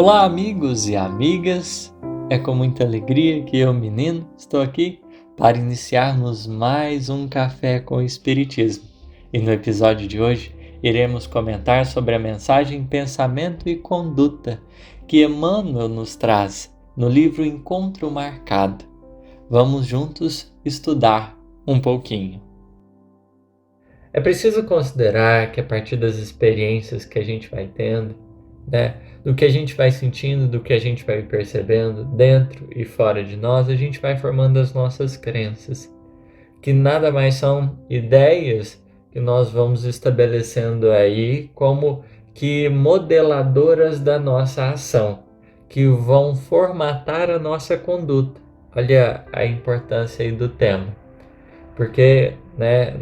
Olá, amigos e amigas! É com muita alegria que eu, menino, estou aqui para iniciarmos mais um Café com o Espiritismo. E no episódio de hoje, iremos comentar sobre a mensagem Pensamento e Conduta que Emmanuel nos traz no livro Encontro Marcado. Vamos juntos estudar um pouquinho. É preciso considerar que a partir das experiências que a gente vai tendo, do que a gente vai sentindo, do que a gente vai percebendo dentro e fora de nós, a gente vai formando as nossas crenças, que nada mais são ideias que nós vamos estabelecendo aí como que modeladoras da nossa ação, que vão formatar a nossa conduta. Olha a importância aí do tema, porque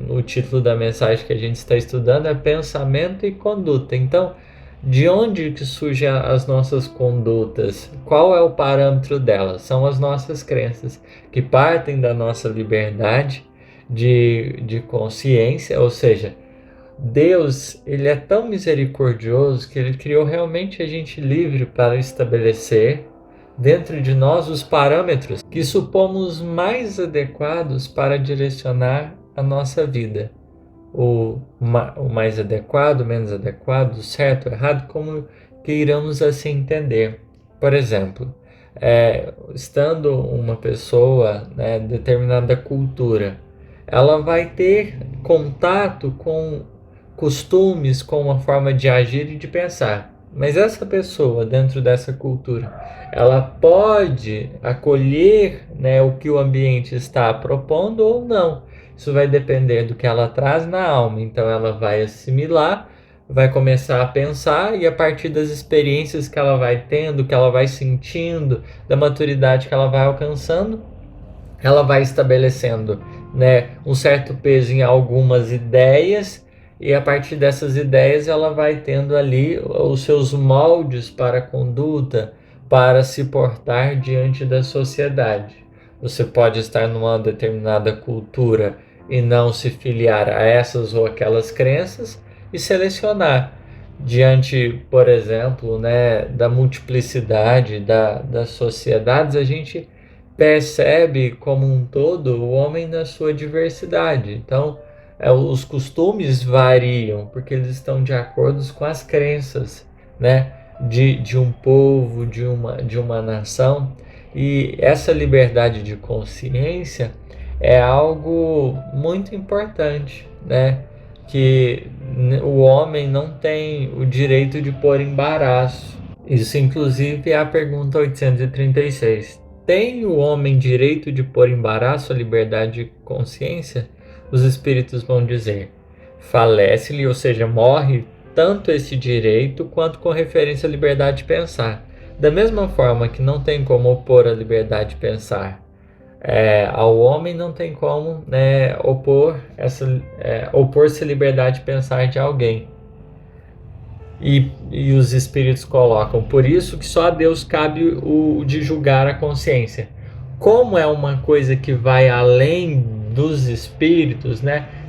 o título da mensagem que a gente está estudando é Pensamento e Conduta. Então, de onde que surgem as nossas condutas? Qual é o parâmetro delas? São as nossas crenças, que partem da nossa liberdade de consciência, ou seja, Deus, ele é tão misericordioso que ele criou realmente a gente livre para estabelecer dentro de nós os parâmetros que supomos mais adequados para direcionar a nossa vida. O mais adequado, menos adequado, certo, errado, como queiramos assim entender. Por exemplo, estando uma pessoa, determinada cultura, ela vai ter contato com costumes, com uma forma de agir e de pensar. Mas essa pessoa, dentro dessa cultura, ela pode acolher, o que o ambiente está propondo ou não. Isso vai depender do que ela traz na alma. Então ela vai assimilar, vai começar a pensar e a partir das experiências que ela vai tendo, que ela vai sentindo, da maturidade que ela vai alcançando, ela vai estabelecendo, um certo peso em algumas ideias e a partir dessas ideias ela vai tendo ali os seus moldes para a conduta, para se portar diante da sociedade. Você pode estar numa determinada cultura e não se filiar a essas ou aquelas crenças e selecionar diante, por exemplo, da multiplicidade das sociedades. A gente percebe como um todo o homem na sua diversidade. Então, os costumes variam porque eles estão de acordo com as crenças, de um povo, de uma nação. E essa liberdade de consciência é algo muito importante, que o homem não tem o direito de pôr embaraço. Isso, inclusive, é a pergunta 836. Tem o homem direito de pôr embaraço à liberdade de consciência? Os espíritos vão dizer: falece-lhe, ou seja, morre tanto esse direito quanto com referência à liberdade de pensar. Da mesma forma que não tem como opor a liberdade de pensar ao homem, não tem como opor-se à liberdade de pensar de alguém. E os espíritos colocam, por isso que só a Deus cabe o de julgar a consciência. Como é uma coisa que vai além dos espíritos,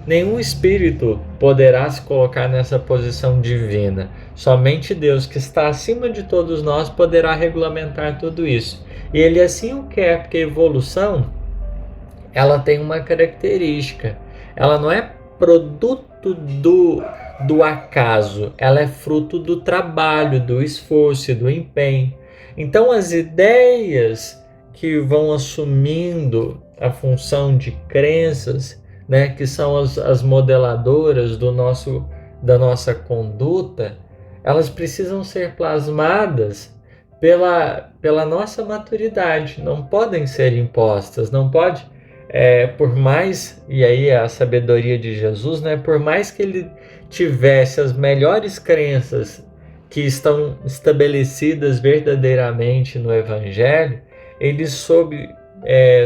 nenhum espírito poderá se colocar nessa posição divina. Somente Deus, que está acima de todos nós, poderá regulamentar tudo isso. E Ele assim o quer, porque a evolução, ela tem uma característica. Ela não é produto do acaso, ela é fruto do trabalho, do esforço e do empenho. Então as ideias que vão assumindo a função de crenças, que são as modeladoras da nossa conduta, elas precisam ser plasmadas pela nossa maturidade, não podem ser impostas, não pode, por mais, e aí é a sabedoria de Jesus, por mais que ele tivesse as melhores crenças que estão estabelecidas verdadeiramente no Evangelho, ele soube,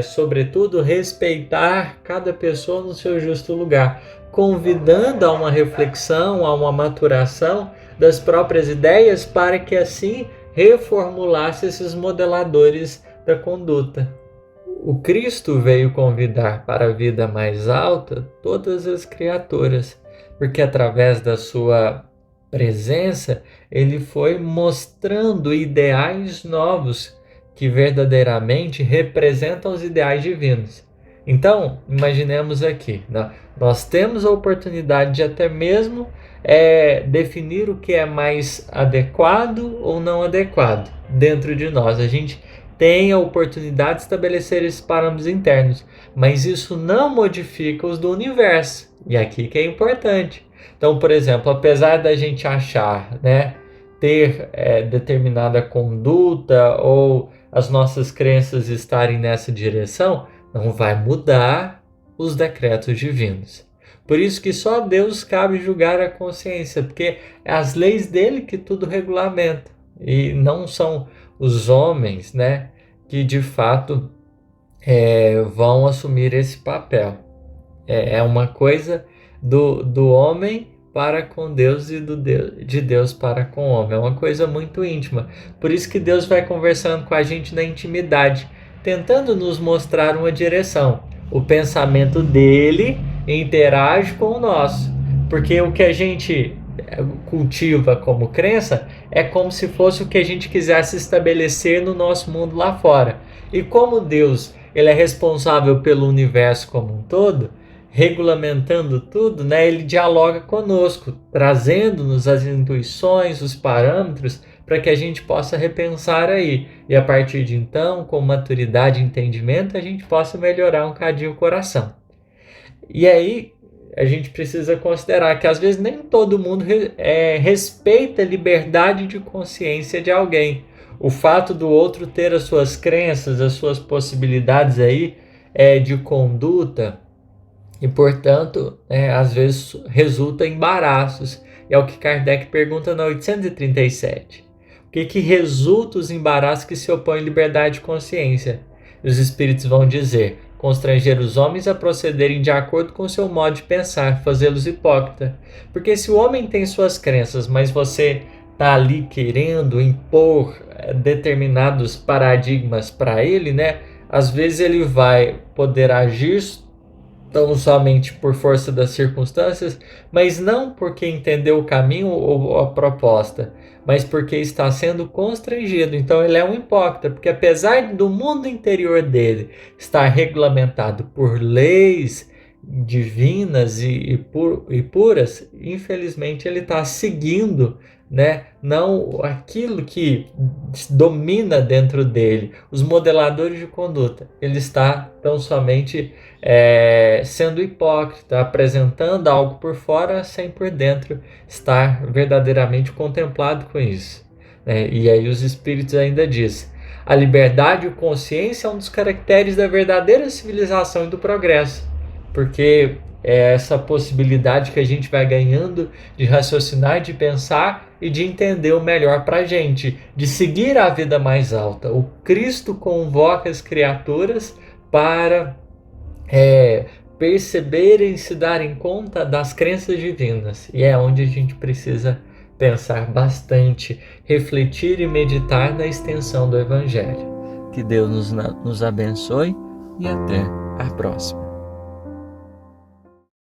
sobretudo, respeitar cada pessoa no seu justo lugar, convidando a uma reflexão, a uma maturação das próprias ideias para que assim reformulasse esses modeladores da conduta. O Cristo veio convidar para a vida mais alta todas as criaturas, porque através da sua presença, ele foi mostrando ideais novos que verdadeiramente representam os ideais divinos. Então, imaginemos aqui, né? Nós temos a oportunidade de até mesmo definir o que é mais adequado ou não adequado dentro de nós. A gente tem a oportunidade de estabelecer esses parâmetros internos, mas isso não modifica os do universo. E aqui que é importante. Então, por exemplo, apesar da gente achar, né, ter determinada conduta ou as nossas crenças estarem nessa direção, não vai mudar os decretos divinos. Por isso que só a Deus cabe julgar a consciência, porque é as leis dele que tudo regulamenta. E não são os homens, né, que de fato vão assumir esse papel. É uma coisa do homem para com Deus e de Deus para com o homem. É uma coisa muito íntima. Por isso que Deus vai conversando com a gente na intimidade, tentando nos mostrar uma direção. O pensamento dele interage com o nosso. Porque o que a gente cultiva como crença é como se fosse o que a gente quisesse estabelecer no nosso mundo lá fora. E como Deus ele é responsável pelo universo como um todo, regulamentando tudo, né? Ele dialoga conosco, trazendo-nos as intuições, os parâmetros, para que a gente possa repensar aí. E a partir de então, com maturidade e entendimento, a gente possa melhorar um cadinho o coração. E aí, a gente precisa considerar que às vezes nem todo mundo respeita a liberdade de consciência de alguém. O fato do outro ter as suas crenças, as suas possibilidades aí de conduta, e, portanto, às vezes resulta em embaraços. É o que Kardec pergunta na 837. O que resulta os embaraços que se opõem à liberdade de consciência? E os espíritos vão dizer: constranger os homens a procederem de acordo com seu modo de pensar, fazê-los hipócritas. Porque se o homem tem suas crenças, mas você está ali querendo impor determinados paradigmas para ele, né? Às vezes ele vai poder agir tão somente por força das circunstâncias, mas não porque entendeu o caminho ou a proposta, mas porque está sendo constrangido. Então ele é um hipócrita, porque apesar do mundo interior dele estar regulamentado por leis divinas e puras, infelizmente ele está seguindo, né, não aquilo que domina dentro dele, os modeladores de conduta. Ele está tão somente sendo hipócrita, apresentando algo por fora sem por dentro estar verdadeiramente contemplado com isso. E aí os espíritos ainda dizem: a liberdade e a consciência é um dos caracteres da verdadeira civilização e do progresso, porque é essa possibilidade que a gente vai ganhando de raciocinar, de pensar e de entender o melhor para a gente, de seguir a vida mais alta. O Cristo convoca as criaturas para perceberem, se darem conta das crenças divinas. E é onde a gente precisa pensar bastante, refletir e meditar na extensão do Evangelho. Que Deus nos abençoe e até a próxima.